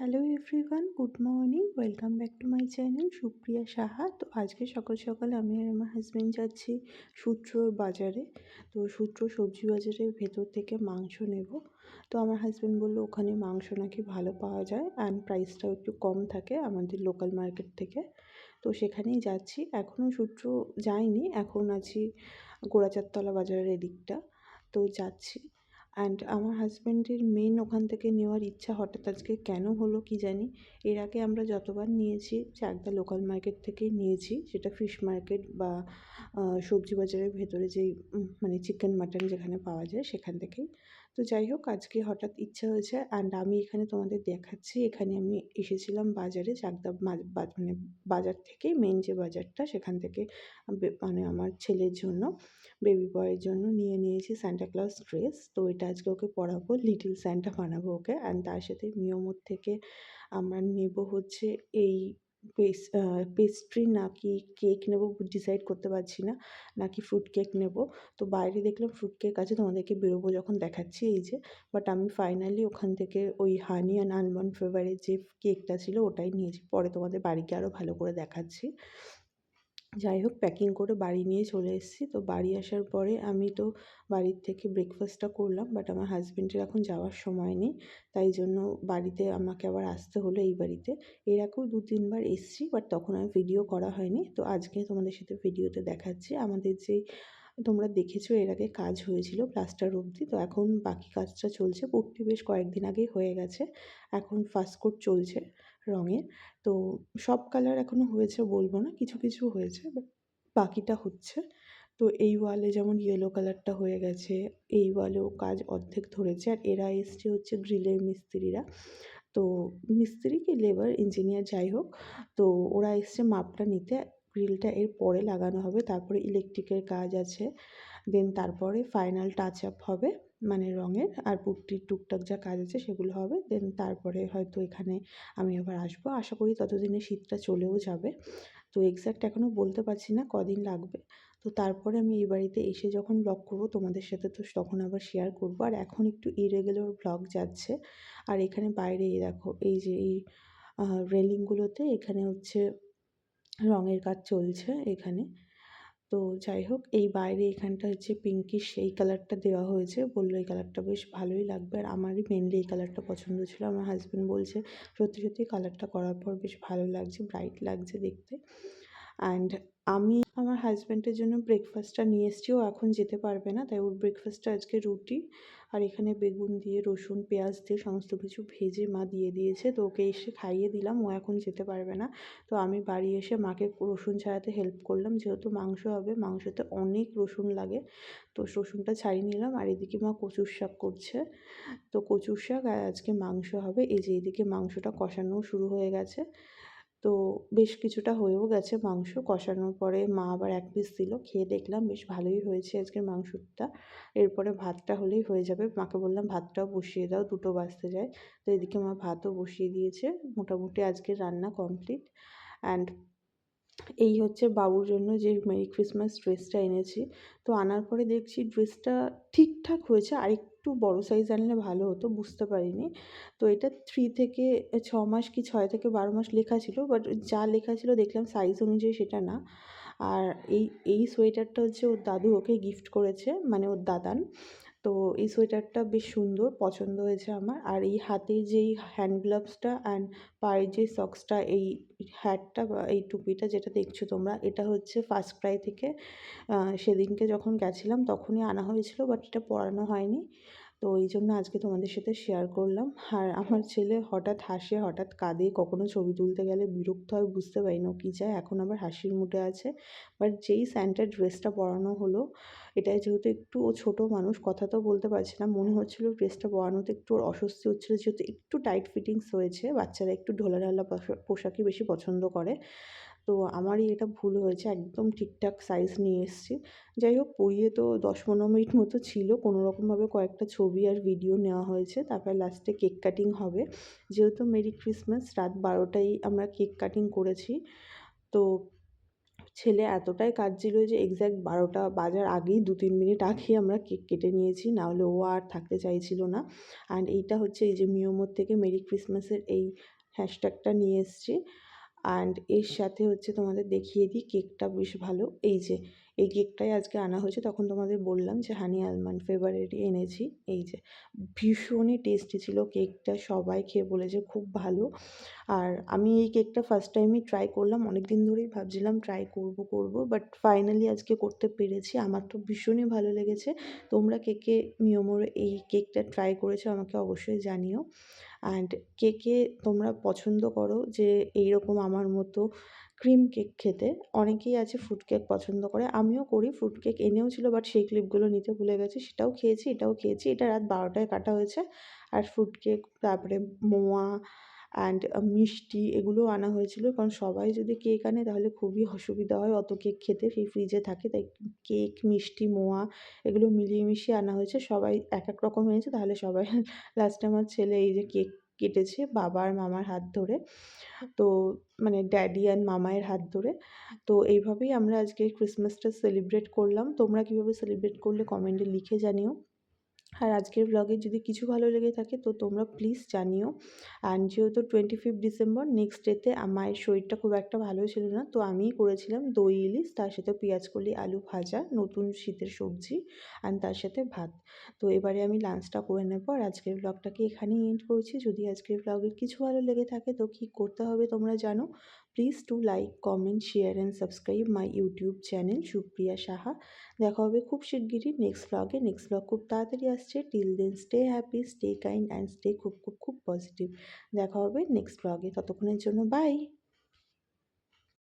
Hello everyone, good morning. Welcome back to my channel Supriya Saha. তো আজকে সকাল সকাল আমি আর আমার হাজব্যান্ড যাচ্ছি সূত্রর বাজারে। তো সূত্র সবজি বাজারের ভেতর থেকে মাংস নেব। তো আমার হাজব্যান্ড বললো ওখানে মাংস নাকি ভালো পাওয়া যায় অ্যান্ড প্রাইসটাও একটু কম থাকে আমাদের লোকাল মার্কেট থেকে। তো সেখানেই যাচ্ছি। এখনও সূত্র যাইনি, এখন আছি গোড়াচারতলা বাজারের এদিকটা। তো যাচ্ছি। অ্যান্ড আমার হাজব্যান্ডের মেন ওখান থেকে নেওয়ার ইচ্ছা হঠাৎ আজকে কেন হলো কি জানি। এর আগে আমরা যতবার নিয়েছি চাকদা লোকাল মার্কেট থেকেই নিয়েছি, সেটা ফিশ মার্কেট বা সবজি বাজারের ভেতরে যেই মানে চিকেন মাটন যেখানে পাওয়া যায় সেখান থেকেই। তো যাই হোক, আজকে হঠাৎ ইচ্ছা হয়েছে অ্যান্ড আমি এখানে তোমাদের দেখাচ্ছি। এখানে আমি এসেছিলাম বাজারে, চাকদা মানে বাজার থেকেই, মেন যে বাজারটা সেখান থেকে মানে আমার ছেলের জন্য, বেবি বয়ের জন্য নিয়ে নিয়েছি সান্টা ক্লজ ড্রেস। তো এটা আজকে ওকে পরাবো, লিটল স্যান্টা বানাবো ওকে। অ্যান্ড তার সাথে মিয়োমোর থেকে আমরা নেব হচ্ছে এই পেস্ট্রি নাকি কেক নেব ডিসাইড করতে পারছি না, নাকি ফ্রুট কেক নেব। তো বাইরে দেখলাম ফ্রুট কেক আছে, তোমাদেরকে বেরোবো যখন দেখাচ্ছি এই যে। বাট আমি ফাইনালি ওখান থেকে ওই হানি অ্যান্ড আলমন্ড ফ্লেভারের যে কেকটা ছিল ওটাই নিয়েছি, পরে তোমাদের বাড়িকে আরও ভালো করে দেখাচ্ছি। যাই হোক, প্যাকিং করে বাড়ি নিয়ে চলে এসেছি। তো বাড়ি আসার পরে আমি তো বাড়ির থেকে ব্রেকফাস্টটা করলাম, বাট আমার হাজব্যান্ডের এখন যাওয়ার সময় নেই, তাই জন্য বাড়িতে আমাকে আবার আসতে হলো এই বাড়িতে। এর আগেও 2-3 বার এসেছি, বাট তখন আর ভিডিও করা হয়নি। তো আজকে তোমাদের সাথে ভিডিওতে দেখাচ্ছি আমাদের যে, তোমরা দেখেছো এর আগে কাজ হয়েছিল প্লাস্টার অবধি। তো এখন বাকি কাজটা চলছে, পুট্টি বেশ কয়েকদিন আগেই হয়ে গেছে, এখন ফার্স্ট কোট চলছে রঙের। তো সব কালার এখনও হয়েছে বলবো না, কিছু কিছু হয়েছে, বাট বাকিটা হচ্ছে। তো এই ওয়ালে যেমন ইয়েলো কালারটা হয়ে গেছে, এই ওয়ালেও কাজ অর্ধেক ধরেছে। আর এরা এসছে হচ্ছে গ্রিলের মিস্ত্রিরা। তো মিস্ত্রি কি লেবার ইঞ্জিনিয়ার যাই হোক, তো ওরা এসছে মাপটা নিতে। গ্রিলটা এর পরে লাগানো হবে, তারপরে ইলেকট্রিকের কাজ আছে, দেন তারপরে ফাইনাল টাচ আপ হবে মানে রঙের, আর পুট্টির টুকটাক যা কাজ আছে সেগুলো হবে। দেন তারপরে হয়তো এখানে আমি আবার আসবো, আশা করি ততদিনে শীতটা চলেও যাবে। তো এক্স্যাক্ট এখনও বলতে পারছি না কদিন লাগবে। তো তারপরে আমি এই বাড়িতে এসে যখন ব্লগ করবো তোমাদের সাথে, তো তখন আবার শেয়ার করবো। আর এখন একটু ইরেগুলার ব্লগ যাচ্ছে। আর এখানে বাইরে এই দেখো, এই যে এই রেলিংগুলোতে এখানে হচ্ছে রঙের কাজ চলছে এখানে। তো যাই হোক, এই বাইরে এখানটা হচ্ছে পিঙ্কিশ এই কালারটা দেওয়া হয়েছে, বললো এই কালারটা বেশ ভালোই লাগবে। আর আমারই মেনলি এই কালারটা পছন্দ ছিল। আমার হাজব্যান্ড বলছে সত্যি সত্যি কালারটা করার পর বেশ ভালো লাগছে, ব্রাইট লাগছে দেখতে। অ্যান্ড আমি আমার হাজব্যান্ডের জন্য ব্রেকফাস্টটা নিয়ে এসেছি, ও এখন যেতে পারবে না, তাই ওর ব্রেকফাস্টটা আজকে রুটি। আর এখানে বেগুন দিয়ে, রসুন পেঁয়াজ দিয়ে সমস্ত কিছু ভেজে মা দিয়ে দিয়েছে। তো ওকে এসে খাইয়ে দিলাম, ও এখন যেতে পারবে না। তো আমি বাড়ি এসে মাকে রসুন ছাড়াতে হেল্প করলাম, যেহেতু মাংস হবে, মাংসতে অনেক রসুন লাগে। তো রসুনটা ছাড়িয়ে নিলাম। আর এদিকে মা কচুর শাক করছে। তো কচুর শাক আর আজকে মাংস হবে। এই যে এদিকে মাংসটা কষানোও শুরু হয়ে গেছে। তো বেশ কিছুটা হয়েও গেছে মাংস কষানোর পরে। মা আবার এক পিস দিল, খেয়ে দেখলাম বেশ ভালোই হয়েছে আজকের মাংসটা। এরপরে ভাতটা হলেই হয়ে যাবে। মাকে বললাম ভাতটাও বসিয়ে দাও, 2টো বাজতে যায়। তো এদিকে মা ভাতও বসিয়ে দিয়েছে। মোটামুটি আজকের রান্না কমপ্লিট। অ্যান্ড এই হচ্ছে বাবুর জন্য যে মেরি ক্রিসমাস ড্রেসটা এনেছি। তো আনার পরে দেখছি ড্রেসটা ঠিকঠাক হয়েছে, আরেকটু বড় সাইজ আনলে ভালো হতো, বুঝতে পারিনি। তো এটা 3 থেকে 6 মাস কি 6 থেকে 12 মাস লেখা ছিল, বাট যা লেখা ছিল দেখলাম সাইজ অনুযায়ী সেটা না। আর এই এই সোয়েটারটা হচ্ছে ওর দাদু ওকে গিফট করেছে, মানে ওর দাদান। তো এই সোয়েটারটা বেশ সুন্দর, পছন্দ হয়েছে আমার। আর এই হাতের যেই হ্যান্ড গ্লাভসটা অ্যান্ড পায়ের যে সক্সটা, এই হ্যাটটা বা এই টুপিটা যেটা দেখছো তোমরা, এটা হচ্ছে ফার্স্ট ক্রাই থেকে সেদিনকে যখন গেছিলাম তখনই আনা হয়েছিল, বাট এটা পরানো হয়নি। তো এই জন্য আজকে তোমাদের সাথে শেয়ার করলাম। আর আমার ছেলে হঠাৎ হাসে, হঠাৎ কাঁদে, কখনো ছবি তুলতে গেলে বিরক্ত হয়, বুঝতে পারি না ও কী চায়। এখন আবার হাসির মুডে আছে। বাট যেই স্যান্টার ড্রেসটা পরানো হলো, এটাই যেহেতু একটু, ও ছোটো মানুষ, কথা তো বলতে পারছে না, মনে হচ্ছিলো ড্রেসটা পরানোতে একটু ওর অস্বস্তি হচ্ছিলো, যেহেতু একটু টাইট ফিটিংস হয়েছে। বাচ্চারা একটু ঢোলাঢালা পোশাকই বেশি পছন্দ করে। তো আমারই এটা ভুল হয়েছে, একদম ঠিকঠাক সাইজ নিয়ে এসেছি। যাই হোক, পরিয়ে তো 10-15 মিনিট মতো ছিল, কোনোরকমভাবে কয়েকটা ছবি আর ভিডিও নেওয়া হয়েছে। তারপর লাস্টে কেক কাটিং হবে। যেহেতু মেরি ক্রিসমাস, রাত 12টায় আমরা কেক কাটিং করেছি। তো ছেলে এতটাই কাঁদছিল যে এক্স্যাক্ট 12টা বাজার আগেই 2-3 মিনিট আগেই আমরা কেক কেটে নিয়েছি, নাহলে ও আর থাকতে চাইছিল না। অ্যান্ড এইটা হচ্ছে এই যে মিয়োমোর থেকে মেরি ক্রিসমাসের এই হ্যাশট্যাগটা নিয়ে এসেছি। অ্যান্ড এর সাথে হচ্ছে তোমাদের দেখিয়ে দিই, কেকটা বেশ ভালো। এই যে এই কেকটাই আজকে আনা হয়েছে, তখন তোমাদের বললাম যে হানি আলমন্ড ফ্লেভারেরই এনেছি। এই যে ভীষণই টেস্টি ছিল কেকটা, সবাই খেয়ে বলেছে খুব ভালো। আর আমি এই কেকটা ফার্স্ট টাইমই ট্রাই করলাম, অনেক দিন ধরেই ভাবছিলাম ট্রাই করব, বাট ফাইনালি আজকে করতে পেরেছি। আমার তো ভীষণই ভালো লেগেছে। তোমরা কে কে মিয়োমোর এই কেকটা ট্রাই করেছো আমাকে অবশ্যই জানিও। অ্যান্ড কে কে তোমরা পছন্দ করো যে এইরকম আমার মতো ক্রিম কেক খেতে? অনেকেই আছে ফ্রুট কেক পছন্দ করে, আমিও করি। ফ্রুট কেক এনেও ছিল, বাট সেই ক্লিপগুলো নিতে ভুলে গেছি। সেটাও খেয়েছি, এটাও খেয়েছি। এটা রাত 12টায় কাটা হয়েছে। আর ফ্রুট কেক, তারপরে মোয়া অ্যান্ড মিষ্টি এগুলোও আনা হয়েছিল, কারণ সবাই যদি কেক আনে তাহলে খুবই অসুবিধা হয় অত কেক খেতে, সেই ফ্রিজে থাকে। তাই কেক, মিষ্টি, মোয়া এগুলো মিলিয়ে মিশিয়ে আনা হয়েছে। সবাই এক এক রকম এনেছে, তাহলে সবাই লাস্টে আমার ছেলে এই যে কেক কেটেছে বাবা আর মামার হাত ধরে, তো মানে ড্যাডি অ্যান্ড মামায়ের হাত ধরে। তো এইভাবেই আমরা আজকে ক্রিসমাসটা সেলিব্রেট করলাম। তোমরা কীভাবে সেলিব্রেট করলে কমেন্টে লিখে জানিও। আর আজকের ব্লগে যদি কিছু ভালো লেগে থাকে তো তোমরা প্লিজ জানিও। অ্যান্ড যেহেতু 25 ডিসেম্বর নেক্সট ডেতে মায়ের শরীরটা খুব একটা ভালো ছিল না, তো আমিই করেছিলাম দই ইলিশ, তার সাথে পেঁয়াজকলি আলু ভাজা, নতুন শীতের সবজি, অ্যান্ড তার সাথে ভাত। তো এবারে আমি লাঞ্চটা করে নেবো, আর আজকের ব্লগটাকে এখানেই এন্ড করছি। যদি আজকের ব্লগের কিছু ভালো লেগে থাকে তো কী করতে হবে তোমরা জানো। Please to like, comment, share and subscribe my YouTube channel Supriya Saha. দেখা হবে খুব শিগগিরই নেক্সট ব্লগে। নেক্সট ব্লগ খুব তাড়াতাড়ি আসছে। Till then stay happy, stay kind and stay খুব খুব খুব পজিটিভ। দেখা হবে নেক্সট ব্লগে, ততক্ষণের জন্য বাই।